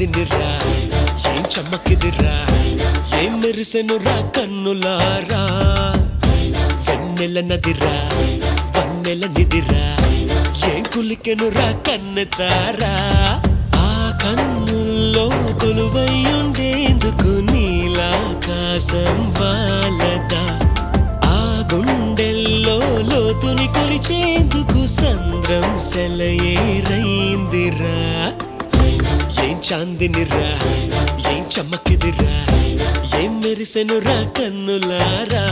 చాందినిరా ఏం చమ్మకిదిరా ఏం మెరిసెనురా కన్నులారా వెన్నెల నదిరా వన్నెల నిదిరా ఏం కులికెనురా కన్నెతారా ఆ కన్నుల్లో కొలువైయుండేందుకు నీలాకాశం వాలదా ఆ గుండెల్లో లోతుని కొలిచేందుకు సంద్రం సెలయేరైందిరా ఏం చాందినిరా ఏం చమ్మకిదిరా ఏం మెరిసెనురా కన్నులారా